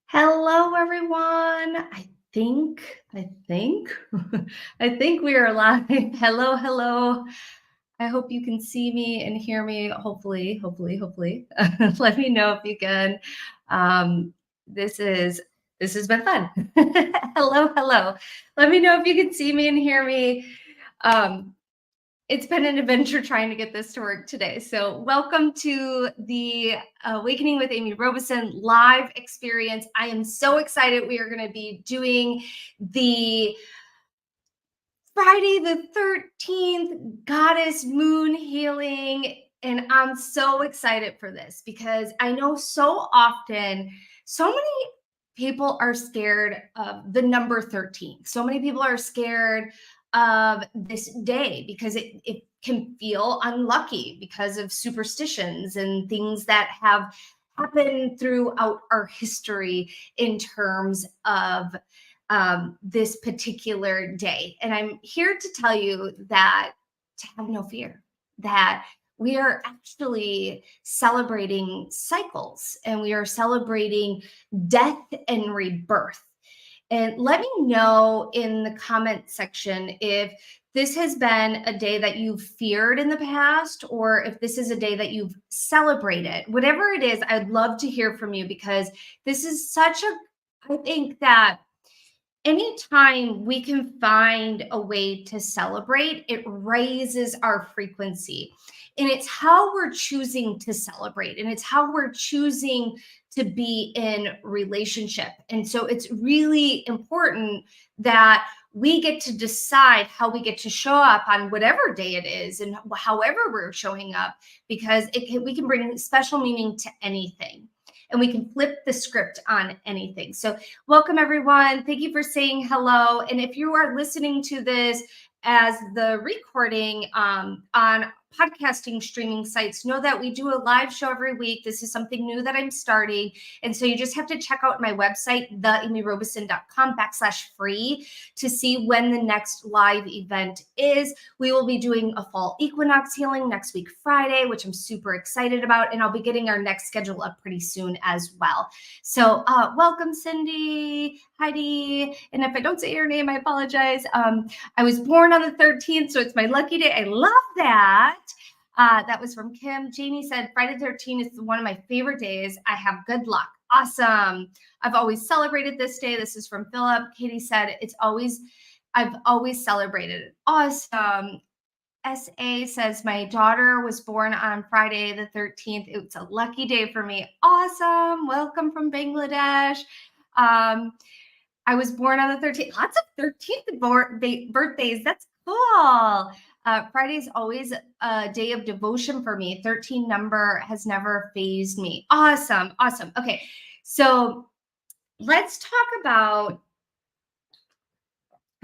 Hello, everyone. I think, I think we are live. Hello. I hope you can see me and hear me. Hopefully. Let me know if you can. Um, this is this has been fun. Hello. Let me know if you can see me and hear me. Um, it's been an adventure trying to get this to work today. So, welcome to the Awakening with Amy Robeson live experience. I am so excited. We are going to be doing the Friday the 13th Goddess Moon Healing. And I'm so excited for this because I know so often, so many people are scared of the number 13. So many people are scared of this day because it can feel unlucky because of superstitions and things that have happened throughout our history in terms of this particular day. And I'm here to tell you that to have no fear, that we are actually celebrating cycles and we are celebrating death and rebirth. And let me know in the comment section if this has been a day that you've feared in the past or if this is a day that you've celebrated. Whatever it is, I'd love to hear from you because this is I think that anytime we can find a way to celebrate, it raises our frequency. And it's how we're choosing to celebrate, and it's how we're choosing to be in relationship. And so it's really important that we get to decide how we get to show up on whatever day it is and however we're showing up, because we can bring special meaning to anything and we can flip the script on anything. So welcome, everyone. Thank you for saying hello. And if you are listening to this as the recording on podcasting streaming sites, know that we do a live show every week. This is something new that I'm starting. And so you just have to check out my website, theamyrobeson.com/free, to see when the next live event is. We will be doing a fall equinox healing next week, Friday, which I'm super excited about. And I'll be getting our next schedule up pretty soon as well. So welcome, Cindy, Heidi. And if I don't say your name, I apologize. I was born on the 13th, so it's my lucky day. I love that. That was from Kim. Jamie said, Friday the 13th is one of my favorite days. I have good luck. Awesome. I've always celebrated this day. This is from Philip. Katie said, I've always celebrated it. Awesome. SA says, my daughter was born on Friday the 13th. It's a lucky day for me. Awesome. Welcome from Bangladesh. I was born on the 13th. Lots of 13th birthdays. That's cool. Friday's always a day of devotion for me. 13 number has never fazed me. Awesome. Okay, so let's talk about,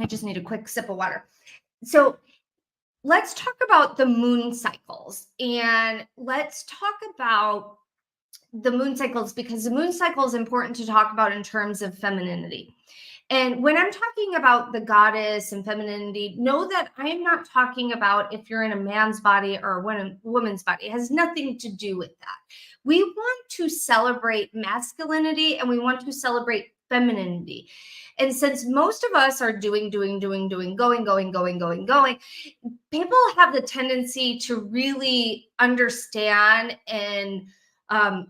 I just need a quick sip of water. So let's talk about the moon cycles, and let's talk about the moon cycles because the moon cycle is important to talk about in terms of femininity. And when I'm talking about the goddess and femininity, know that I'm not talking about if you're in a man's body or a woman's body. It has nothing to do with that. We want to celebrate masculinity and we want to celebrate femininity. And since most of us are doing, going, people have the tendency to really understand and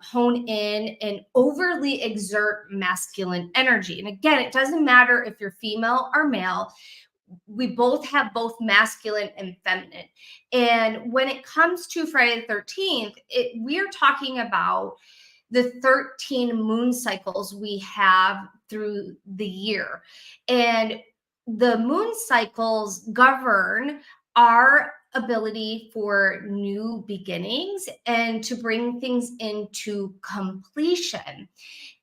hone in and overly exert masculine energy. And again, it doesn't matter if you're female or male. We both have both masculine and feminine. And when it comes to Friday the 13th, we're talking about the 13 moon cycles we have through the year. And the moon cycles govern our ability for new beginnings and to bring things into completion.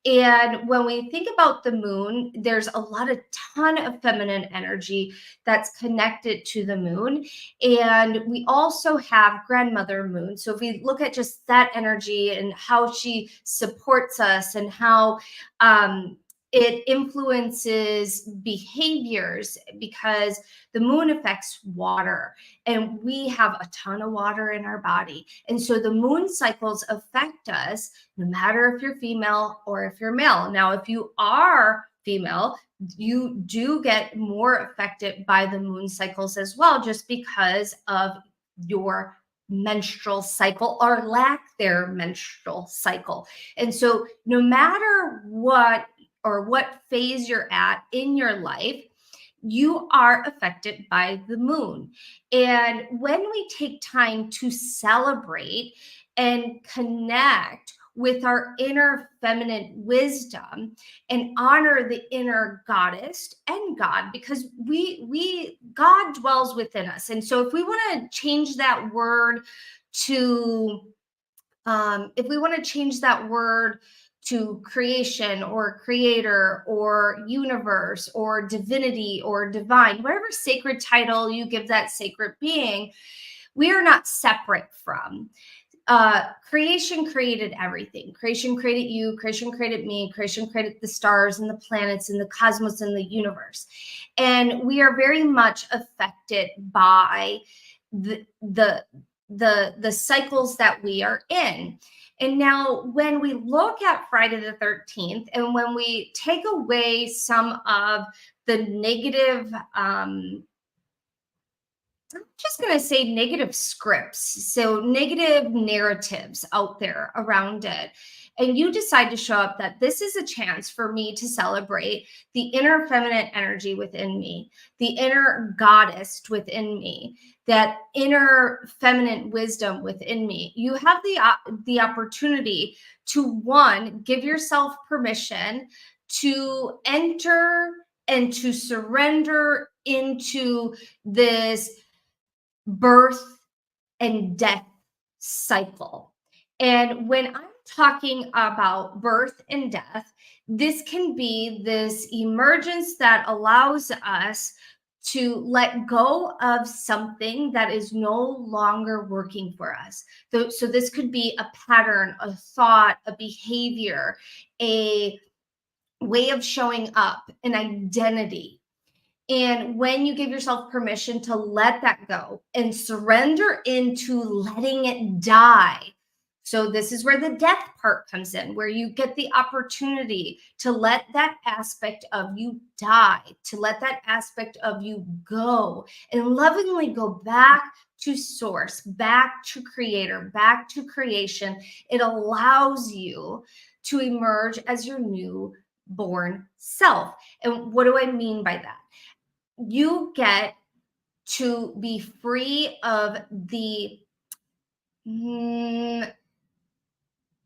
And when we think about the moon, there's a ton of feminine energy that's connected to the moon. And we also have grandmother moon. So if we look at just that energy and how she supports us and how it influences behaviors because the moon affects water, and we have a ton of water in our body. And so the moon cycles affect us no matter if you're female or if you're male. Now, if you are female, you do get more affected by the moon cycles as well, just because of your menstrual cycle or lack their menstrual cycle. And so no matter what phase you're at in your life, you are affected by the moon. And when we take time to celebrate and connect with our inner feminine wisdom and honor the inner goddess and God, because we God dwells within us. And so if we want to change that word to if we want to change that word to creation or creator or universe or divinity or divine, whatever sacred title you give that sacred being, we are not separate from. Creation created everything. Creation created you, creation created me, creation created the stars and the planets and the cosmos and the universe. And we are very much affected by the cycles that we are in. And now when we look at Friday the 13th, and when we take away some of the negative I'm just going to say negative scripts, so negative narratives out there around it, and you decide to show up that this is a chance for me to celebrate the inner feminine energy within me, the inner goddess within me, that inner feminine wisdom within me. You have the opportunity to, one, give yourself permission to enter and to surrender into this birth and death cycle. And when I'm talking about birth and death, this can be this emergence that allows us to let go of something that is no longer working for us. So this could be a pattern, a thought, a behavior, a way of showing up, an identity. And when you give yourself permission to let that go and surrender into letting it die. So this is where the death part comes in, where you get the opportunity to let that aspect of you die, to let that aspect of you go, and lovingly go back to source, back to creator, back to creation. It allows you to emerge as your new born self. And what do I mean by that? You get to be free of the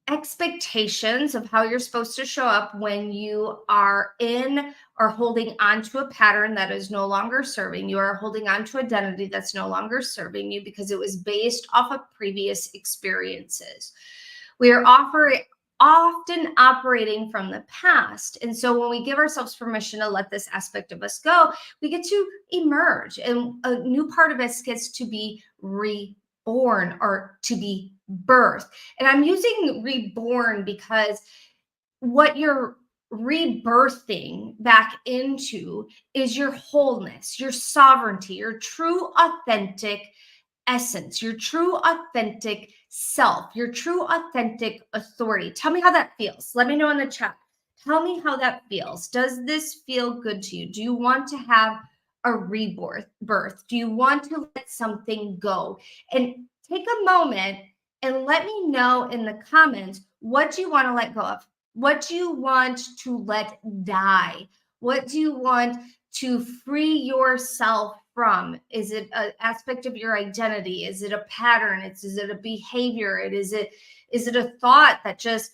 expectations of how you're supposed to show up when you are in or holding on to a pattern that is no longer serving you, or holding on to identity that's no longer serving you because it was based off of previous experiences. We are often operating from the past. And so when we give ourselves permission to let this aspect of us go, we get to emerge, and a new part of us gets to be reborn or to be birthed. And I'm using reborn because what you're rebirthing back into is your wholeness, your sovereignty, your true authentic essence, your true authentic self, your true authentic authority. Tell me how that feels. Let me know in the chat. Tell me how that feels. Does this feel good to you? Do you want to have a rebirth? Do you want to let something go? And take a moment and let me know in the comments, what do you want to let go of? What do you want to let die? What do you want to free yourself from? Is it an aspect of your identity? Is it a pattern? Is it a behavior? Is it a thought that just,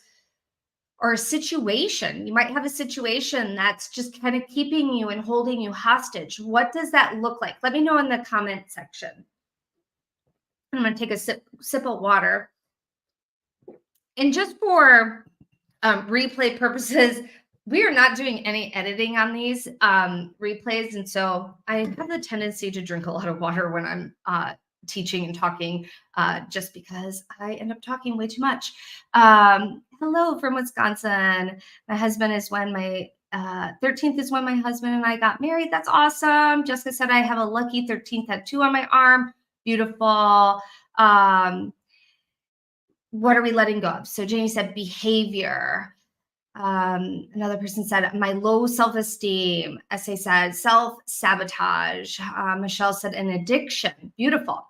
or a situation? You might have a situation that's just kind of keeping you and holding you hostage. What does that look like? Let me know in the comment section. I'm going to take a sip of water. And just for replay purposes, we are not doing any editing on these replays. And so I have the tendency to drink a lot of water when I'm teaching and talking, just because I end up talking way too much. Hello from Wisconsin. My husband is when my 13th is when my husband and I got married. That's awesome. Jessica said I have a lucky 13th tattoo on my arm. Beautiful. What are we letting go of? So Jenny said behavior. Another person said my low self-esteem. SA said self-sabotage. Michelle said an addiction. Beautiful.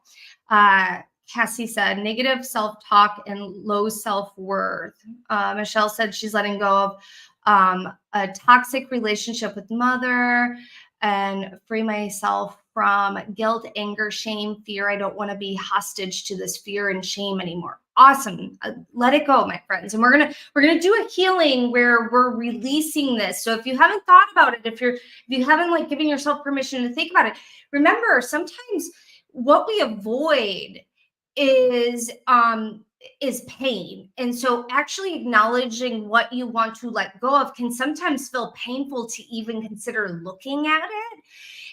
Cassie said negative self-talk and low self-worth. Michelle said she's letting go of a toxic relationship with mother and free myself from guilt, anger, shame, fear. I don't want to be hostage to this fear and shame anymore. Awesome. Let it go, my friends. And we're gonna do a healing where we're releasing this. So if you haven't thought about it, if you haven't like given yourself permission to think about it, remember sometimes what we avoid is pain. And so actually acknowledging what you want to let go of can sometimes feel painful to even consider looking at it.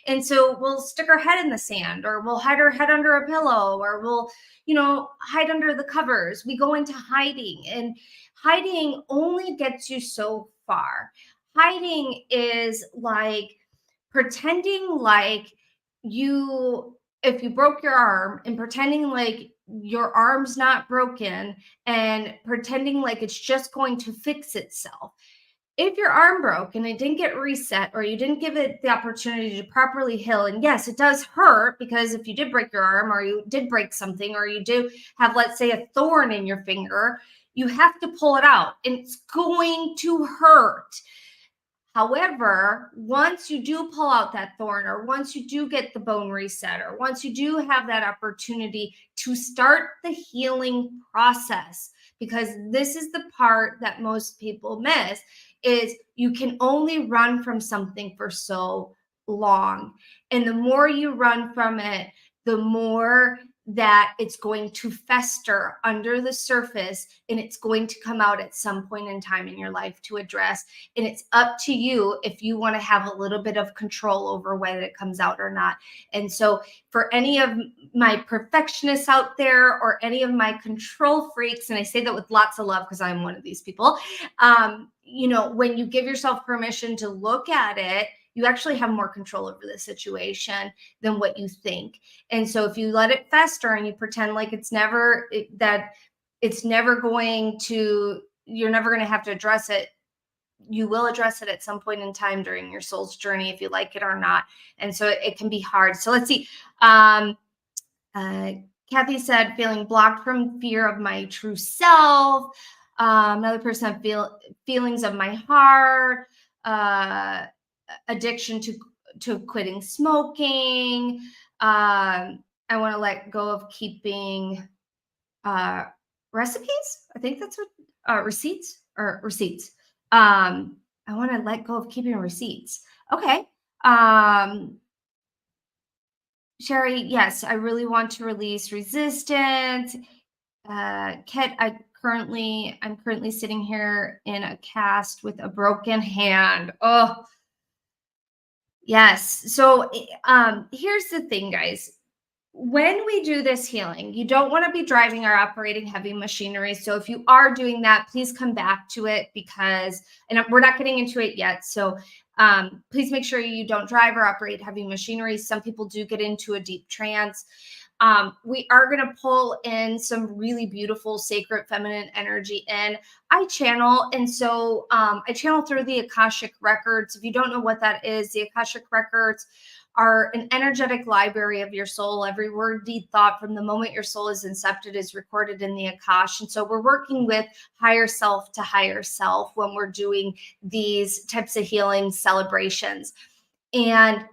And so we'll stick our head in the sand, or we'll hide our head under a pillow, or we'll, hide under the covers. We go into hiding, and hiding only gets you so far. Hiding is like pretending like if you broke your arm, and pretending like your arm's not broken, and pretending like it's just going to fix itself. If your arm broke and it didn't get reset, or you didn't give it the opportunity to properly heal, and yes, it does hurt, because if you did break your arm, or you did break something, or you do have, let's say, a thorn in your finger, you have to pull it out, and it's going to hurt. However, once you do pull out that thorn, or once you do get the bone reset, or once you do have that opportunity to start the healing process, because this is the part that most people miss, is you can only run from something for so long. And the more you run from it, the more that it's going to fester under the surface, and it's going to come out at some point in time in your life to address. And it's up to you if you want to have a little bit of control over whether it comes out or not. And so for any of my perfectionists out there, or any of my control freaks, and I say that with lots of love because I'm one of these people, when you give yourself permission to look at it, you actually have more control over the situation than what you think. And so if you let it fester and you pretend like you're never going to have to address it, you will address it at some point in time during your soul's journey, if you like it or not. And so it can be hard. So let's see. Kathy said, feeling blocked from fear of my true self. Another person, feelings of my heart, addiction to quitting smoking. I want to let go of keeping recipes. I think that's what receipts. I want to let go of keeping receipts. Okay. Sherry, yes, I really want to release resistance. Kit, I'm currently sitting here in a cast with a broken hand. Oh, yes. So here's the thing, guys. When we do this healing, you don't want to be driving or operating heavy machinery. So if you are doing that, please come back to it, and we're not getting into it yet. So please make sure you don't drive or operate heavy machinery. Some people do get into a deep trance. We are going to pull in some really beautiful sacred feminine energy in. I channel, and so I channel through the Akashic records. If you don't know what that is, the Akashic records are an energetic library of your soul. Every word, deed, thought from the moment your soul is incepted is recorded in the Akash. And so we're working with higher self to higher self when we're doing these types of healing celebrations. And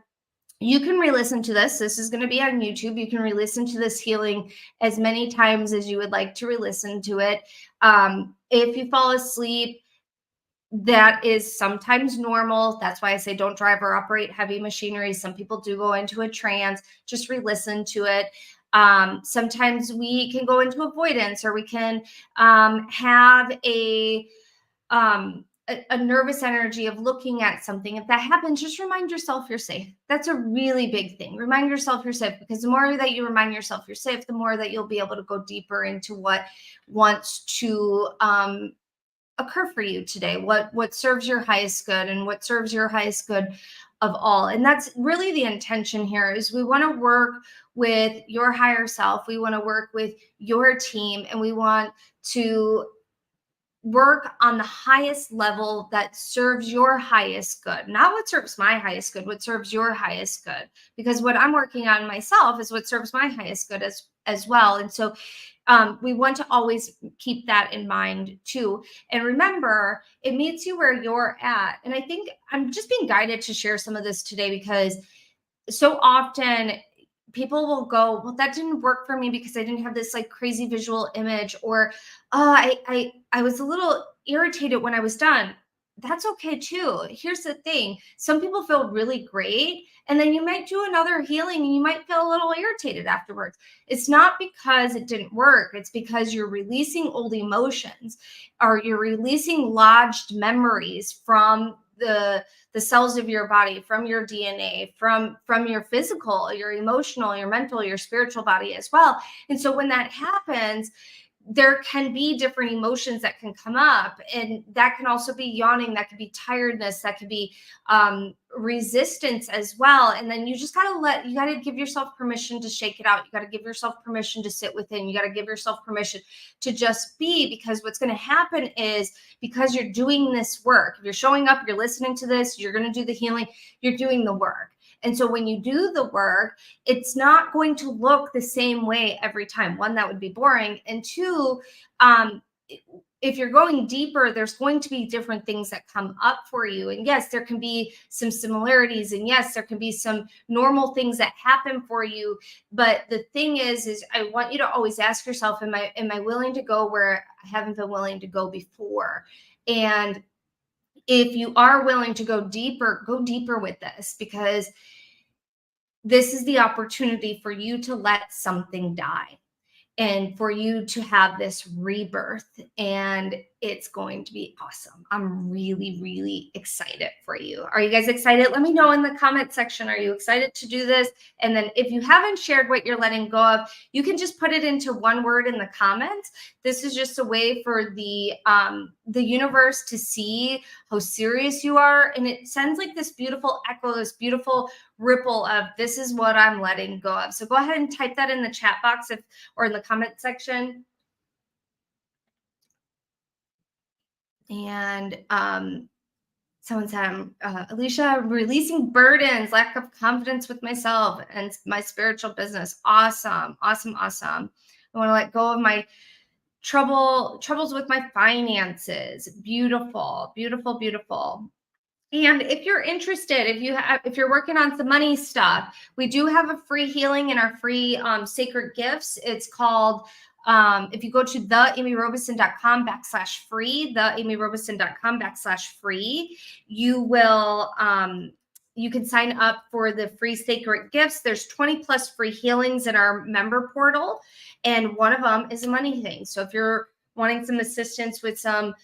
you can re-listen to this. This is going to be on YouTube. You can re-listen to this healing as many times as you would like to re-listen to it. If you fall asleep, that is sometimes normal. That's why I say don't drive or operate heavy machinery. Some people do go into a trance. Just re-listen to it. Sometimes we can go into avoidance, or we can have a nervous energy of looking at something. If that happens, just remind yourself you're safe. That's a really big thing. Remind yourself you're safe, because the more that you remind yourself you're safe, the more that you'll be able to go deeper into what wants to occur for you today, what serves your highest good and what serves your highest good of all. And that's really the intention here, is we want to work with your higher self, we want to work with your team, and we want to work on the highest level that serves your highest good, not what serves my highest good, what serves your highest good. Because what I'm working on myself is what serves my highest good as well. And so we want to always keep that in mind too. And remember, it meets you where you're at. And I think I'm just being guided to share some of this today, because so often people will go, well, that didn't work for me because I didn't have this like crazy visual image, or I was a little irritated when I was done. That's okay too. Here's the thing, some people feel really great, and then you might do another healing and you might feel a little irritated afterwards. It's not because it didn't work, it's because you're releasing old emotions, or you're releasing lodged memories from the cells of your body, from your DNA, from your physical, your emotional, your mental, your spiritual body as well. And so when that happens, there can be different emotions that can come up, and that can also be yawning, that could be tiredness, that could be resistance as well. And then you just you got to give yourself permission to shake it out. You got to give yourself permission to sit within. You got to give yourself permission to just be, because what's going to happen is, because you're doing this work, you're showing up, you're listening to this, you're going to do the healing, you're doing the work. And so when you do the work, it's not going to look the same way every time. One, that would be boring. And two, if you're going deeper, there's going to be different things that come up for you. And yes, there can be some similarities. And yes, there can be some normal things that happen for you. But the thing is I want you to always ask yourself, am I willing to go where I haven't been willing to go before? And if you are willing to go deeper with this, because this is the opportunity for you to let something die and for you to have this rebirth, and it's going to be awesome. I'm really, really excited for you. Are you guys excited? Let me know in the comment section. Are you excited to do this? And then if you haven't shared what you're letting go of, you can just put it into one word in the comments. This is just a way for the universe to see how serious you are, and it sends like this beautiful echo, this beautiful ripple of, this is what I'm letting go of. So go ahead and type that in the chat box or in the comment section. And someone said, Alicia, releasing burdens, lack of confidence with myself and my spiritual business. Awesome, awesome, awesome. I want to let go of my troubles with my finances. Beautiful, beautiful, beautiful. And if you're interested, if you're working on some money stuff, we do have a free healing in our free sacred gifts. It's called, if you go to theamyrobeson.com/free, theamyrobeson.com/free, you will you can sign up for the free sacred gifts. There's 20 plus free healings in our member portal, and one of them is a money thing. So if you're wanting some assistance with some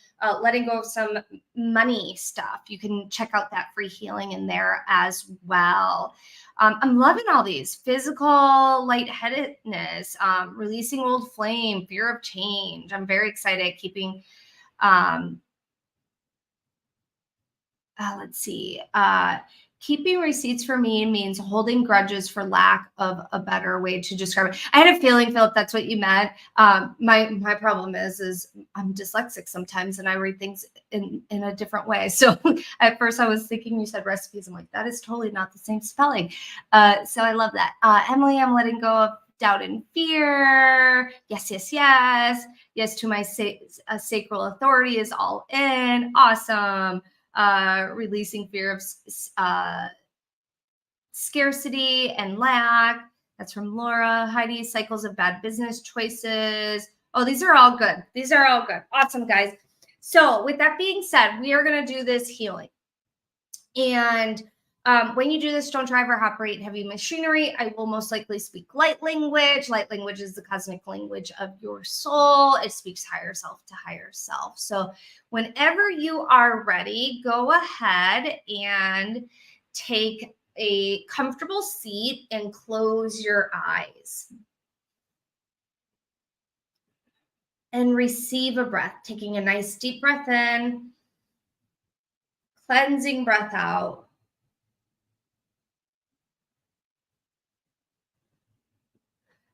letting go of some money stuff, you can check out that free healing in there as well. I'm loving all these: physical lightheadedness, releasing old flame, fear of change. I'm very excited. Keeping, let's see. Keeping receipts for me means holding grudges, for lack of a better way to describe it. I had a feeling, Philip, that's what you meant. My problem is I'm dyslexic sometimes, and I read things in a different way. So at first I was thinking you said recipes. I'm like, that is totally not the same spelling. So I love that. Emily, I'm letting go of doubt and fear. Yes, yes, yes. Yes to my sacral authority is all in. Awesome. Releasing fear of scarcity and lack. That's from Laura. Heidi, cycles of bad business choices. Oh, these are all good. These are all good. Awesome, guys. So with that being said, we are going to do this healing. And when you do this, don't drive or operate heavy machinery. I will most likely speak light language. Light language is the cosmic language of your soul. It speaks higher self to higher self. So whenever you are ready, go ahead and take a comfortable seat and close your eyes. and receive a breath, taking a nice deep breath in, cleansing breath out.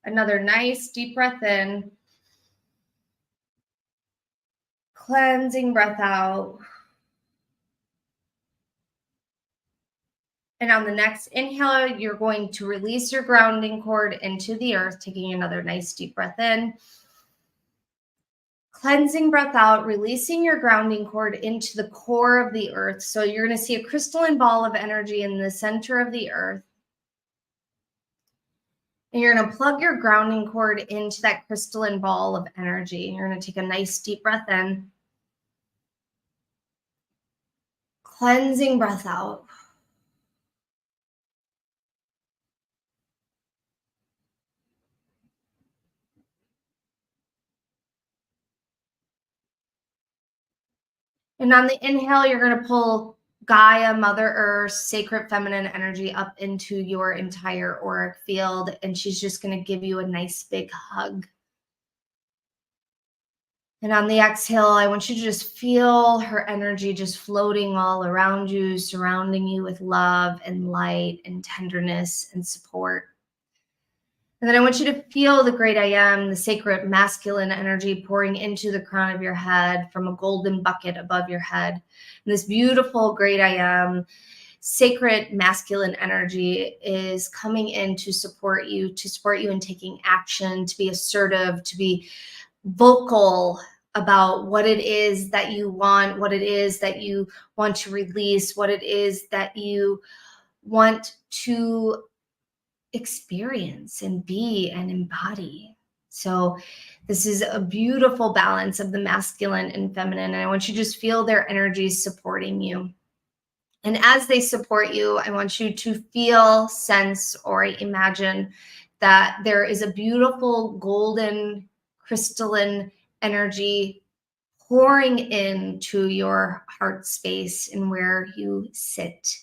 Another nice deep breath in, cleansing breath out. And on the next inhale, you're going to release your grounding cord into the earth, taking another nice deep breath in, cleansing breath out, releasing your grounding cord into the core of the earth. So you're going to see a crystalline ball of energy in the center of the earth. And you're going to plug your grounding cord into that crystalline ball of energy. You're going to take a nice deep breath in, cleansing breath out. And on the inhale, you're going to pull Gaia, Mother Earth, sacred feminine energy up into your entire auric field. And she's just going to give you a nice big hug. And on the exhale, I want you to just feel her energy just floating all around you, surrounding you with love and light and tenderness and support. And then I want you to feel the great I am, the sacred masculine energy pouring into the crown of your head from a golden bucket above your head. And this beautiful great I am, sacred masculine energy is coming in to support you in taking action, to be assertive, to be vocal about what it is that you want, what it is that you want to release, what it is that you want to experience and be and embody. So this is a beautiful balance of the masculine and feminine. And I want you to just feel their energies supporting you. And as they support you, I want you to feel, sense, or imagine that there is a beautiful golden crystalline energy pouring into your heart space and where you sit.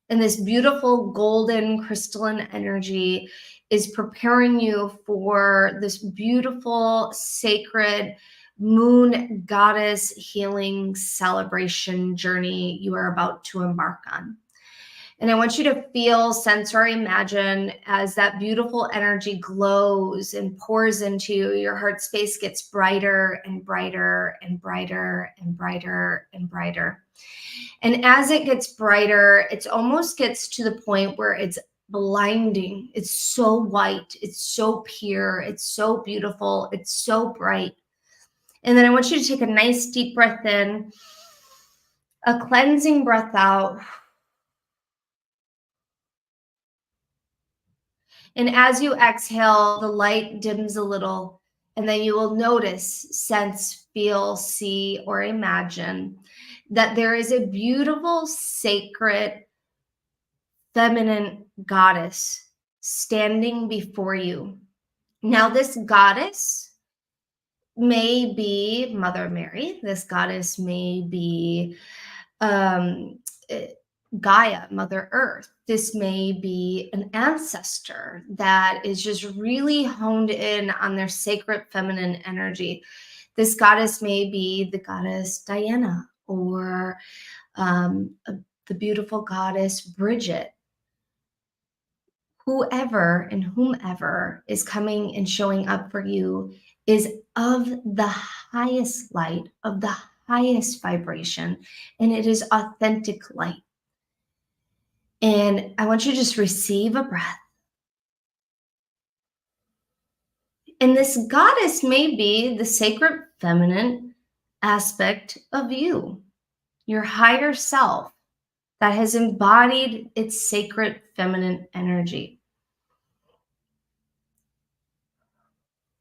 And this beautiful golden crystalline energy is preparing you for this beautiful, sacred moon goddess healing celebration journey you are about to embark on. And I want you to feel, sense, or imagine as that beautiful energy glows and pours into you, your heart space gets brighter and brighter and brighter and brighter and brighter. And as it gets brighter, it almost gets to the point where it's blinding. It's so white. It's so pure. It's so beautiful. It's so bright. And then I want you to take a nice deep breath in, a cleansing breath out. And as you exhale, the light dims a little, and then you will notice, sense, feel, see, or imagine that there is a beautiful, sacred, feminine goddess standing before you. Now, this goddess may be Mother Mary. This goddess may be Gaia, Mother Earth. This may be an ancestor that is just really honed in on their sacred feminine energy. This goddess may be the goddess Diana or the beautiful goddess Bridget. Whoever and whomever is coming and showing up for you is of the highest light, of the highest vibration, and it is authentic light. And I want you to just receive a breath. And this goddess may be the sacred feminine aspect of you, your higher self that has embodied its sacred feminine energy.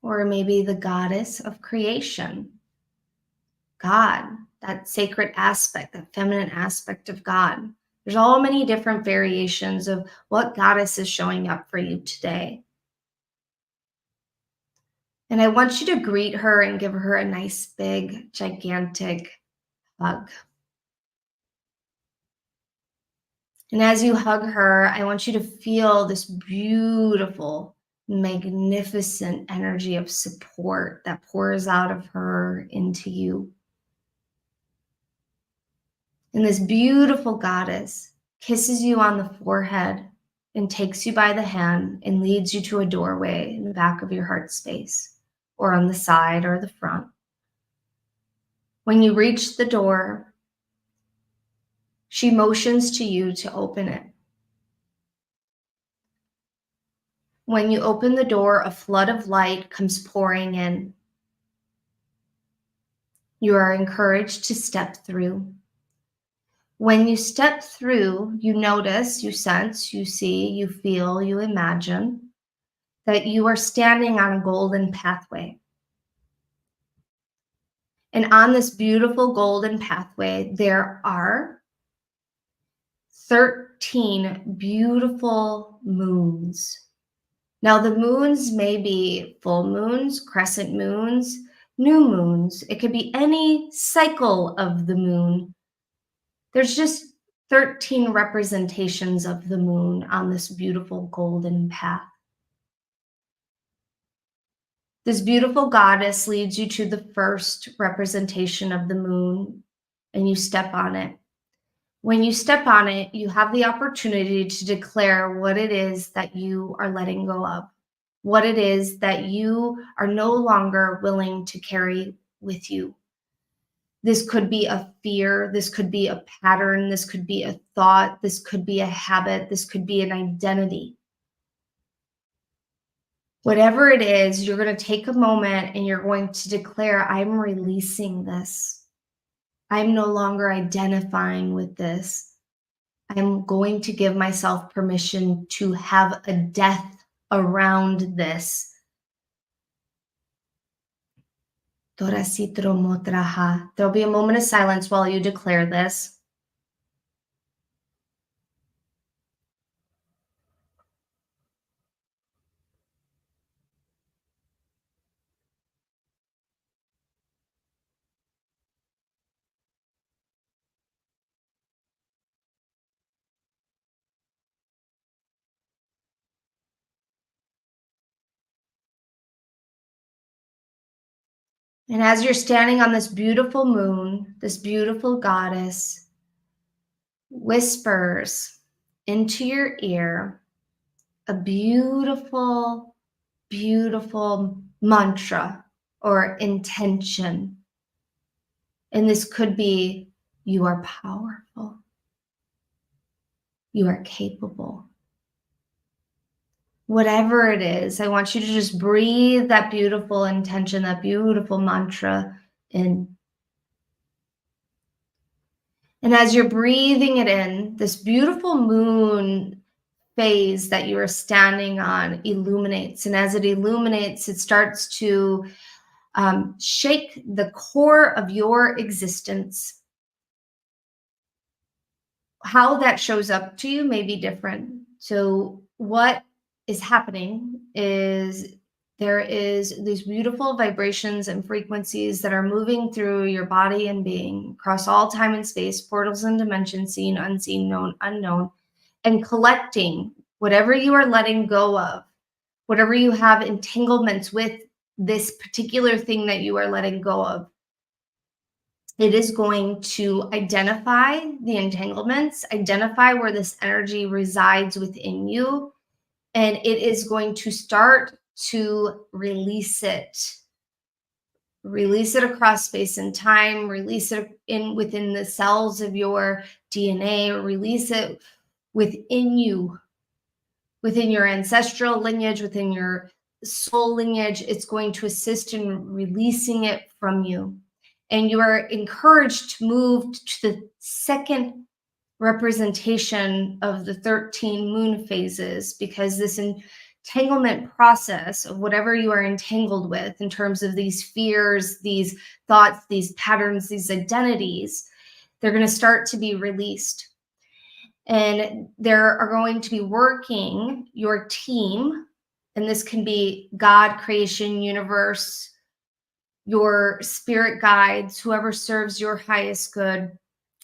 Or maybe the goddess of creation, God, that sacred aspect, that feminine aspect of God. There's all many different variations of what goddess is showing up for you today. And I want you to greet her and give her a nice, big, gigantic hug. And as you hug her, I want you to feel this beautiful magnificent energy of support that pours out of her into you. And this beautiful goddess kisses you on the forehead and takes you by the hand and leads you to a doorway in the back of your heart space or on the side or the front. When you reach the door, she motions to you to open it. When you open the door, a flood of light comes pouring in. You are encouraged to step through. When you step through, you notice, you sense, you see, you feel, you imagine that you are standing on a golden pathway. And on this beautiful golden pathway, there are 13 beautiful moons. Now, the moons may be full moons, crescent moons, new moons. It could be any cycle of the moon. There's just 13 representations of the moon on this beautiful golden path. This beautiful goddess leads you to the first representation of the moon, and you step on it. When you step on it, you have the opportunity to declare what it is that you are letting go of, what it is that you are no longer willing to carry with you. This could be a fear, this could be a pattern, this could be a thought, this could be a habit, this could be an identity. Whatever it is, you're going to take a moment and you're going to declare, I'm releasing this. I'm no longer identifying with this. I'm going to give myself permission to have a death around this. There'll be a moment of silence while you declare this. And as you're standing on this beautiful moon, this beautiful goddess whispers into your ear a beautiful, beautiful mantra or intention. And this could be, you are powerful. You are capable. Whatever it is, I want you to just breathe that beautiful intention, that beautiful mantra in. And as you're breathing it in, this beautiful moon phase that you are standing on illuminates. And as it illuminates, it starts to shake the core of your existence. How that shows up to you may be different. So what is happening is there is these beautiful vibrations and frequencies that are moving through your body and being across all time and space, portals and dimensions, seen, unseen, known, unknown, and collecting whatever you are letting go of, whatever you have entanglements with this particular thing that you are letting go of. It is going to identify the entanglements, identify where this energy resides within you, and it is going to start to release it. Release it across space and time, release it within the cells of your DNA, release it within you, within your ancestral lineage, within your soul lineage. It's going to assist in releasing it from you. And you are encouraged to move to the second representation of the 13 moon phases, because this entanglement process of whatever you are entangled with in terms of these fears, these thoughts, these patterns, these identities, they're going to start to be released. And there are going to be working your team, and this can be God, creation, universe, your spirit guides, whoever serves your highest good,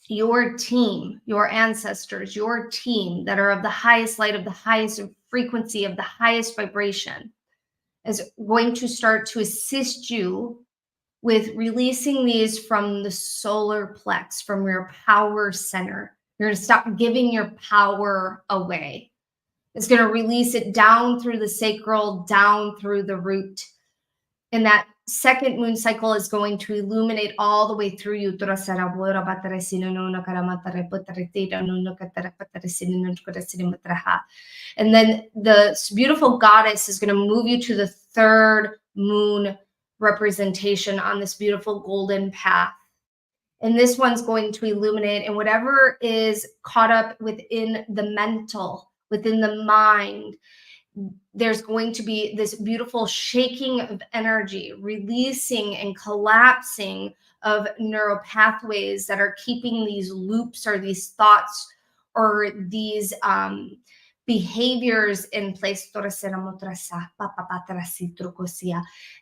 your team, your ancestors, your team that are of the highest light, of the highest frequency of the highest vibration is going to start to assist you with releasing these from the solar plex, from your power center. You're going to stop giving your power away. It's going to release it down through the sacral, down through the root. And that second moon cycle is going to illuminate all the way through you. And then the beautiful goddess is going to move you to the third moon representation on this beautiful golden path. And this one's going to illuminate, and whatever is caught up within the mental, within the mind, there's going to be this beautiful shaking of energy, releasing and collapsing of neural pathways that are keeping these loops or these thoughts or these behaviors in place. And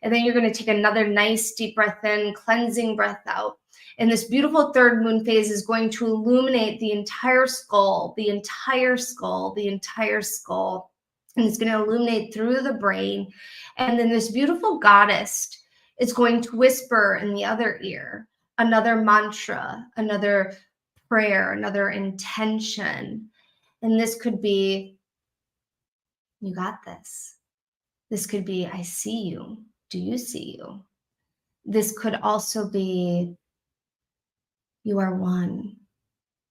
then you're going to take another nice deep breath in, cleansing breath out. And this beautiful third moon phase is going to illuminate the entire skull, the entire skull, the entire skull. And it's going to illuminate through the brain. And then this beautiful goddess is going to whisper in the other ear another mantra, another prayer, another intention. And this could be, you got this. This could be, I see you. Do you see you? This could also be, you are one.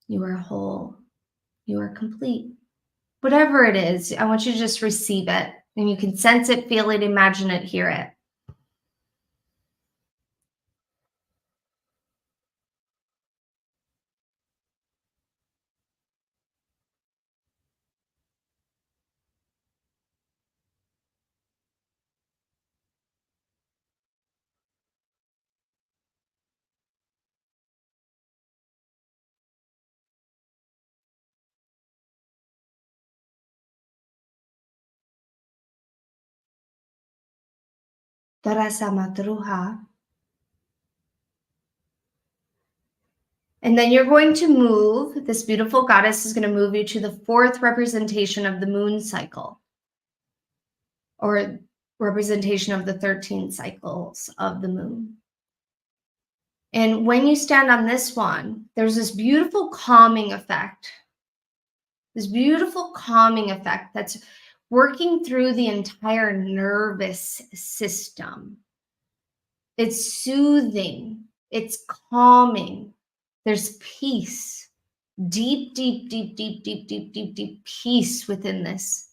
You are whole. You are complete. Whatever it is, I want you to just receive it. And you can sense it, feel it, imagine it, hear it. Tarasa matruha. And then you're going to move, this beautiful goddess is going to move you to the fourth representation of the moon cycle, or representation of the 13 cycles of the moon. And when you stand on this one, there's this beautiful calming effect. This beautiful calming effect that's working through the entire nervous system. It's soothing, it's calming. There's peace, deep, deep, deep, deep, deep, deep, deep, deep peace within this,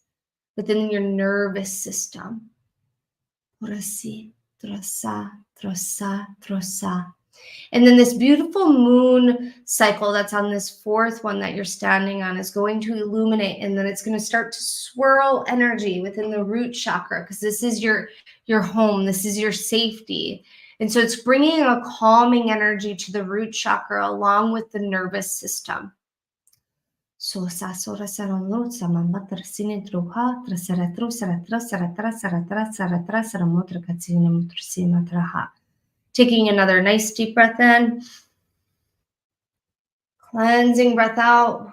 within your nervous system. Trosa, trosa, trosa. And then this beautiful moon cycle that's on this fourth one that you're standing on is going to illuminate, and then it's going to start to swirl energy within the root chakra, because this is your home, this is your safety. And so it's bringing a calming energy to the root chakra along with the nervous system. Taking another nice deep breath in, cleansing breath out.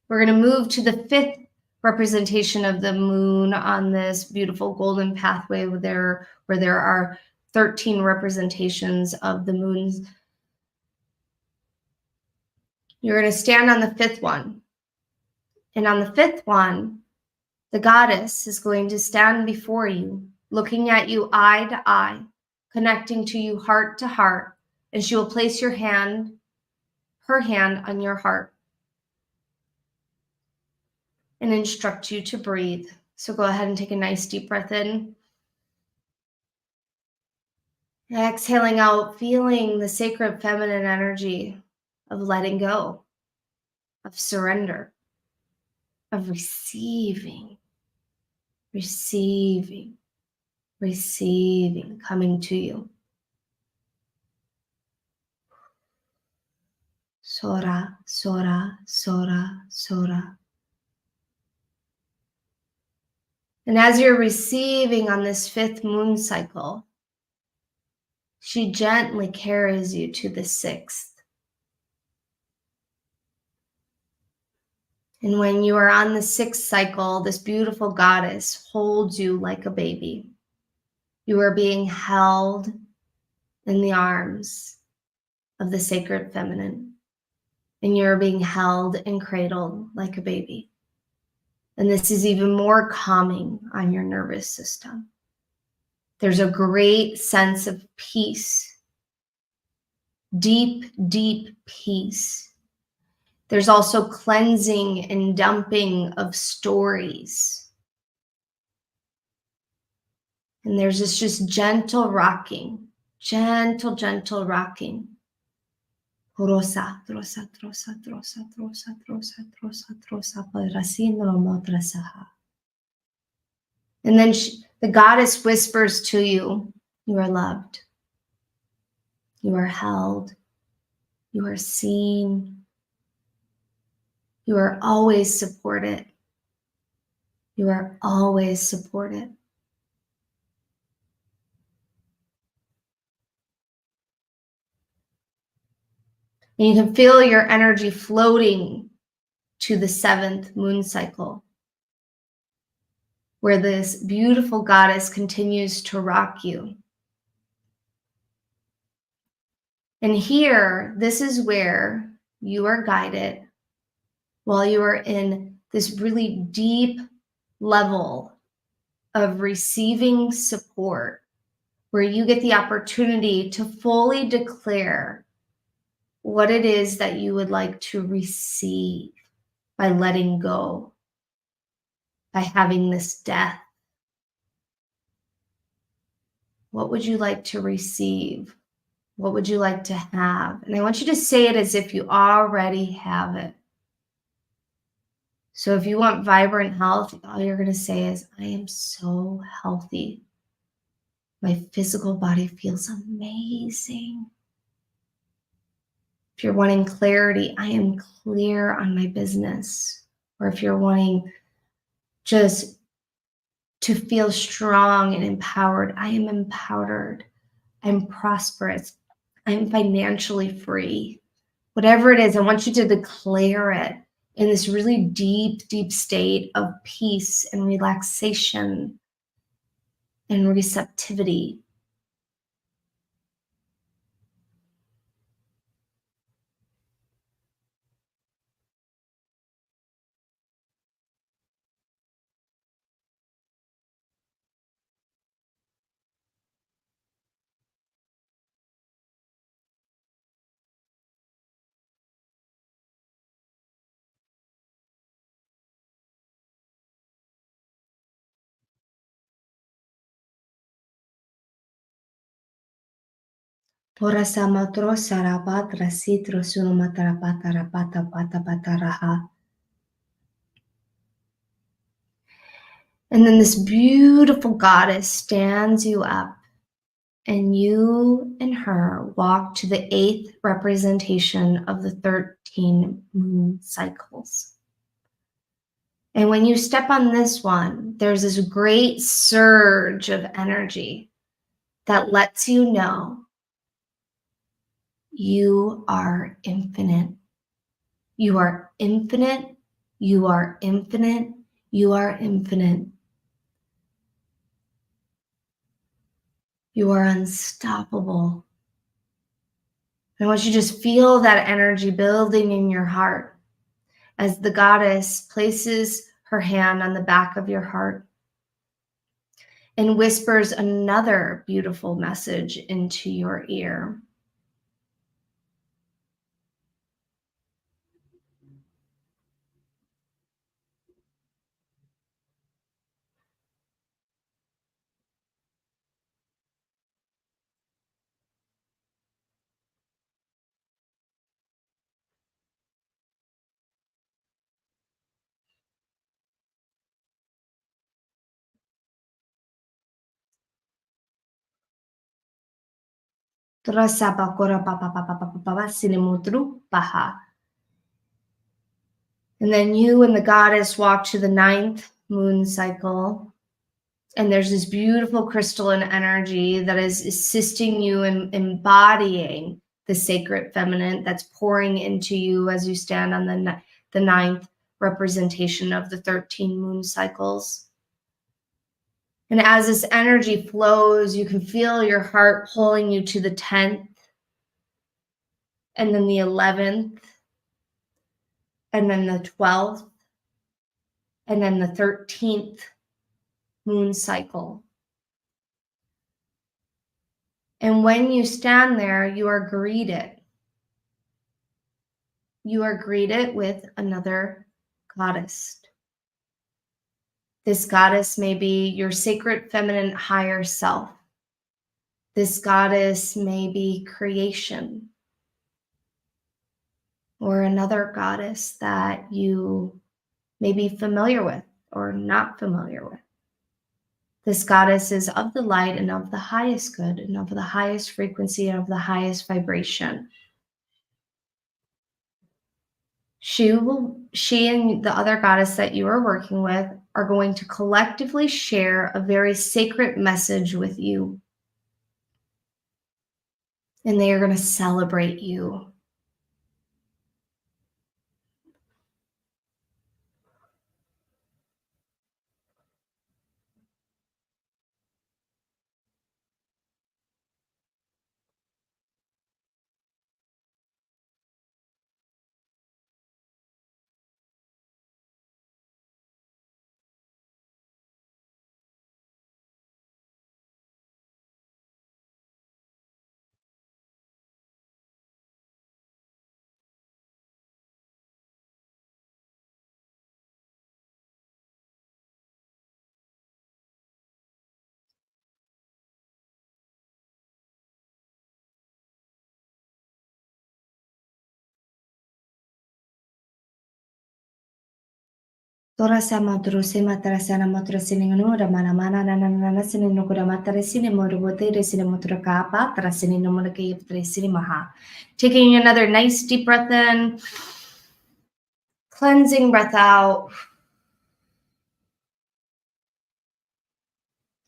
We're going to move to the fifth representation of the moon on this beautiful golden pathway where there are 13 representations of the moons. You're going to stand on the fifth one. And on the fifth one, the goddess is going to stand before you, looking at you eye to eye, connecting to you heart to heart, and she will place her hand on your heart and instruct you to breathe. So go ahead and take a nice deep breath in. Exhaling out, feeling the sacred feminine energy of letting go, of surrender, of receiving, coming to you. Sora, sora, sora, sora. And as you're receiving on this fifth moon cycle, she gently carries you to the sixth. And when you are on the 6th cycle, this beautiful goddess holds you like a baby. You are being held in the arms of the sacred feminine, and you're being held and cradled like a baby. And this is even more calming on your nervous system. There's a great sense of peace, deep, deep peace. There's also cleansing and dumping of stories. And there's this just gentle rocking, gentle rocking. Rosa, trosa, trosa, trosa, trosa, trosa, trosa, trosa, padrasindro motrasaha. And then the goddess whispers to you, you are loved, you are held, you are seen, you are always supported, you are always supported. And you can feel your energy floating to the 7th moon cycle, where this beautiful goddess continues to rock you. And here, this is where you are guided while you are in this really deep level of receiving support, where you get the opportunity to fully declare what it is that you would like to receive by letting go, by having this death. What would you like to receive? What would you like to have? And I want you to say it as if you already have it. So if you want vibrant health, all you're going to say is, I am so healthy. My physical body feels amazing. If you're wanting clarity, I am clear on my business. Or if you're wanting just to feel strong and empowered, I am empowered. I'm prosperous. I'm financially free. Whatever it is, I want you to declare it in this really deep, deep state of peace and relaxation and receptivity. And then this beautiful goddess stands you up, and you and her walk to the 8th representation of the 13 moon cycles. And when you step on this one, there's this great surge of energy that lets you know you are infinite. You are infinite. You are infinite. You are infinite. You are unstoppable. I want you to just feel that energy building in your heart as the goddess places her hand on the back of your heart and whispers another beautiful message into your ear. And then you and the goddess walk to the 9th moon cycle. And there's this beautiful crystalline energy that is assisting you in embodying the sacred feminine that's pouring into you as you stand on the 9th representation of the 13 moon cycles. And as this energy flows, you can feel your heart pulling you to the 10th, and then the 11th, and then the 12th, and then the 13th moon cycle. And when you stand there, you are greeted. You are greeted with another goddess. This goddess may be your sacred feminine higher self. This goddess may be creation, or another goddess that you may be familiar with or not familiar with. This goddess is of the light and of the highest good and of the highest frequency and of the highest vibration. She and the other goddess that you are working with are going to collectively share a very sacred message with you. And they are going to celebrate you. Tora sama druse matara sana motra sini nura mana mana nana sini nukura matara sini moru botere sini motra kapa tara sini numura ke yiptre sini maha. Taking another nice deep breath in, cleansing breath out.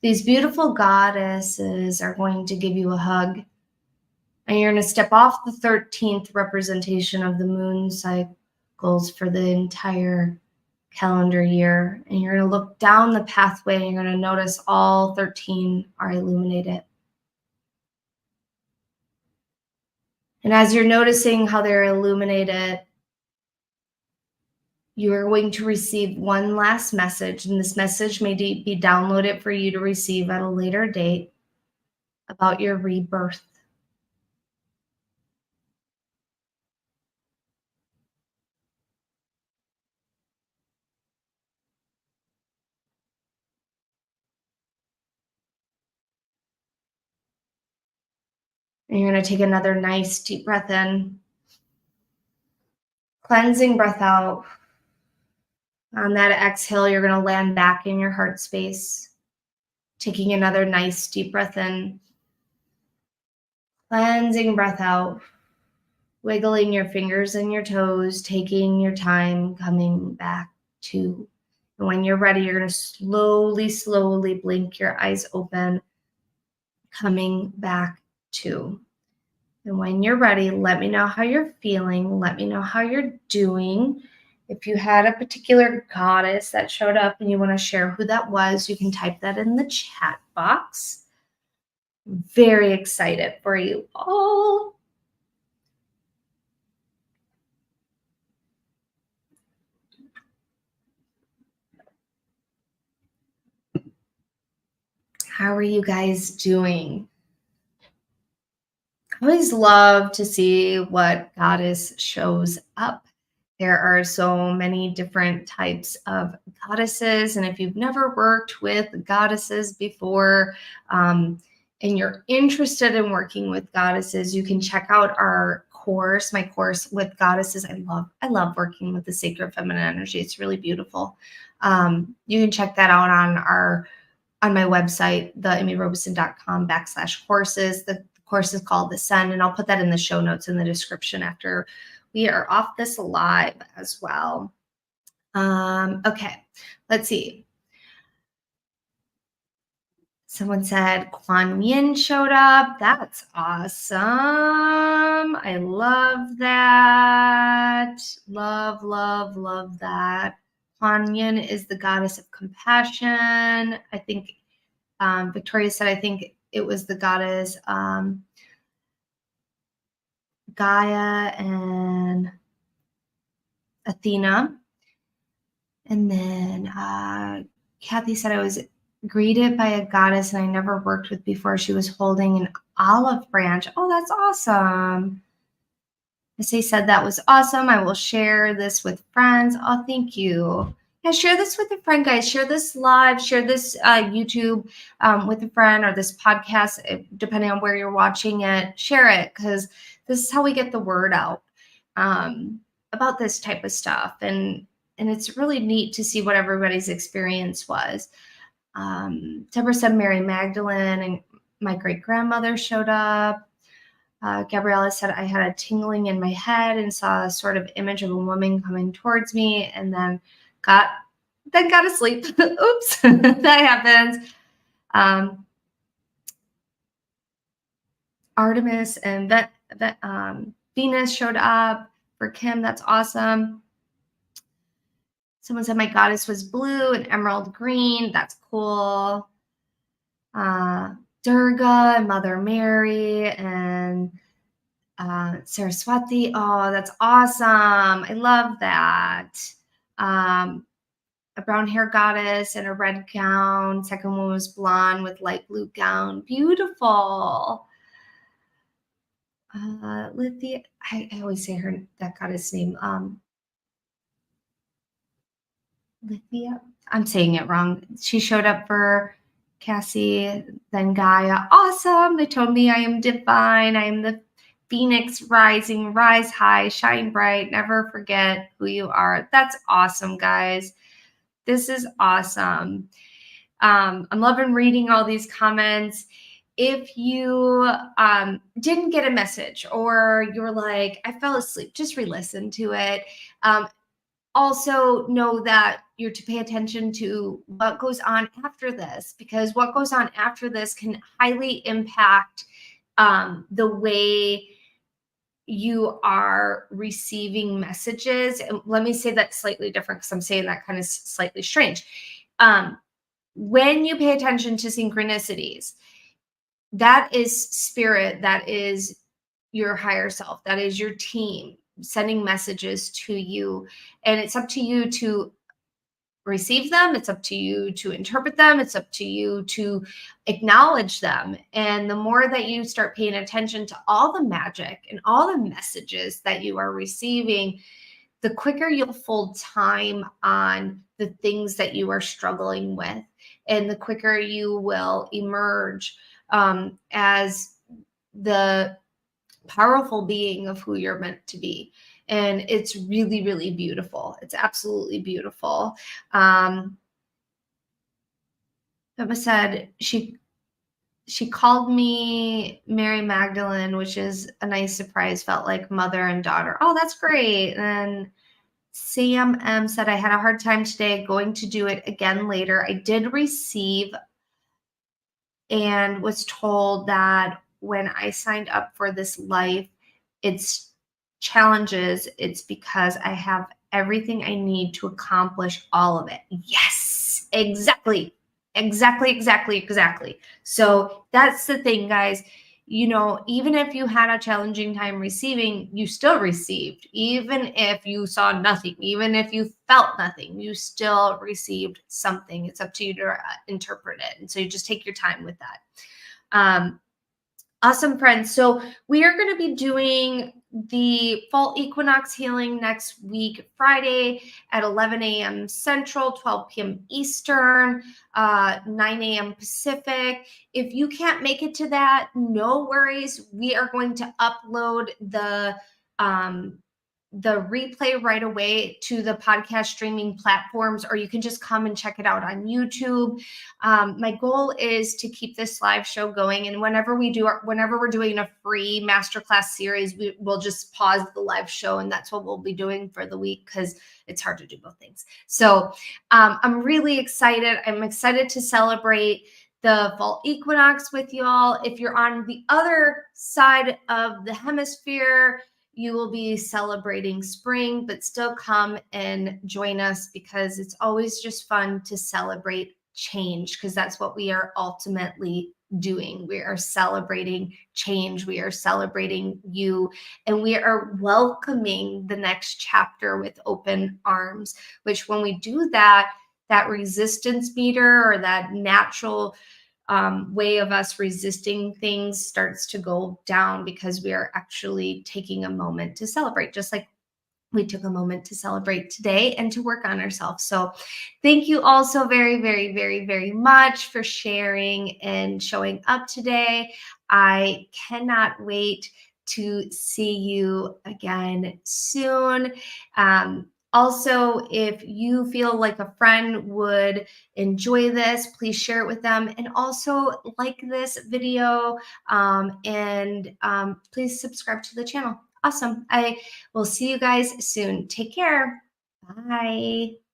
These beautiful goddesses are going to give you a hug. And you're going to step off the 13th representation of the moon cycles for the entire calendar year. And you're going to look down the pathway and you're going to notice all 13 are illuminated. And as you're noticing how they're illuminated, you are going to receive one last message. And this message may be downloaded for you to receive at a later date about your rebirth. And you're going to take another nice deep breath in, cleansing breath out. On that exhale, you're going to land back in your heart space, taking another nice deep breath in, cleansing breath out, wiggling your fingers and your toes, taking your time coming back to. And when you're ready, you're going to slowly blink your eyes open, coming back to. And when you're ready, let me know how you're feeling. Let me know how you're doing. If you had a particular goddess that showed up and you want to share who that was, you can type that in the chat box. I'm very excited for you all. How are you guys doing? I always love to see what goddess shows up. There are so many different types of goddesses. And if you've never worked with goddesses before, and you're interested in working with goddesses, you can check out our course, my course with goddesses. I love working with the sacred feminine energy. It's really beautiful. You can check that out on my website, theamyrobeson.com/courses. The course is called Ascend, and I'll put that in the show notes in the description after we are off this live as well. Okay, let's see. Someone said Kuan Yin showed up. That's awesome. I love that. Love, love, love that. Kuan Yin is the goddess of compassion. I think Victoria said, I think it was the goddess Gaia and Athena. And then Kathy said, I was greeted by a goddess and I never worked with before. She was holding an olive branch. Oh, that's awesome. Missy said that was awesome. I will share this with friends. Oh, thank you. Yeah, share this with a friend, guys. Share this live, share this YouTube with a friend, or this podcast, depending on where you're watching it. Share it, because this is how we get the word out about this type of stuff. And it's really neat to see what everybody's experience was. Deborah said Mary Magdalene and my great-grandmother showed up. Gabriella said, I had a tingling in my head and saw a sort of image of a woman coming towards me, and then got asleep. Oops, that happens. Artemis and Venus showed up for Kim. That's awesome. Someone said my goddess was blue and emerald green. That's cool. Durga and Mother Mary and Saraswati. Oh, that's awesome. I love that. A brown hair goddess in a red gown. Second one was blonde with light blue gown. Beautiful. Lithia, I always say that goddess name. Lithia, I'm saying it wrong. She showed up for Cassie, then Gaia. Awesome. They told me I am divine. I am the Phoenix rising, rise high, shine bright, never forget who you are. That's awesome, guys. This is awesome. I'm loving reading all these comments. If you didn't get a message, or you're like, I fell asleep, just re-listen to it. Also know that you're to pay attention to what goes on after this, because what goes on after this can highly impact the way you are receiving messages. And let me say that slightly different, because I'm saying that kind of slightly strange. When you pay attention to synchronicities, that is spirit, that is your higher self, that is your team sending messages to you. And it's up to you to receive them. It's up to you to interpret them. It's up to you to acknowledge them. And the more that you start paying attention to all the magic and all the messages that you are receiving, the quicker you'll fold time on the things that you are struggling with, and the quicker you will emerge as the powerful being of who you're meant to be. And it's really, really beautiful. It's absolutely beautiful. Emma said she called me Mary Magdalene, which is a nice surprise. Felt like mother and daughter. Oh, that's great. And Sam M said, I had a hard time today, going to do it again later. I did receive and was told that when I signed up for this life, it's challenges. It's because I have everything I need to accomplish all of it. Yes, exactly. Exactly. So that's the thing, guys. You know, even if you had a challenging time receiving, you still received. Even if you saw nothing, even if you felt nothing, you still received something. It's up to you to interpret it. And so you just take your time with that. Awesome, friends. So we are going to be doing the fall equinox healing next week, Friday at 11 a.m. Central, 12 p.m. Eastern, 9 a.m. Pacific. If you can't make it to that, no worries. We are going to upload the replay right away to the podcast streaming platforms, or you can just come and check it out on YouTube. My goal is to keep this live show going, and whenever we're doing a free masterclass series, we'll just pause the live show, and that's what we'll be doing for the week, because it's hard to do both things. So I'm really excited. I'm excited to celebrate the fall equinox with y'all. If you're on the other side of the hemisphere, you will be celebrating spring, but still come and join us because it's always just fun to celebrate change, because that's what we are ultimately doing. We are celebrating change. We are celebrating you, and we are welcoming the next chapter with open arms, which when we do that, that resistance meter or that natural way of us resisting things starts to go down, because we are actually taking a moment to celebrate, just like we took a moment to celebrate today and to work on ourselves. So thank you all so very, very, very, very much for sharing and showing up today. I cannot wait to see you again soon. Also, if you feel like a friend would enjoy this, please share it with them. And also like this video, and please subscribe to the channel. Awesome. I will see you guys soon. Take care. Bye.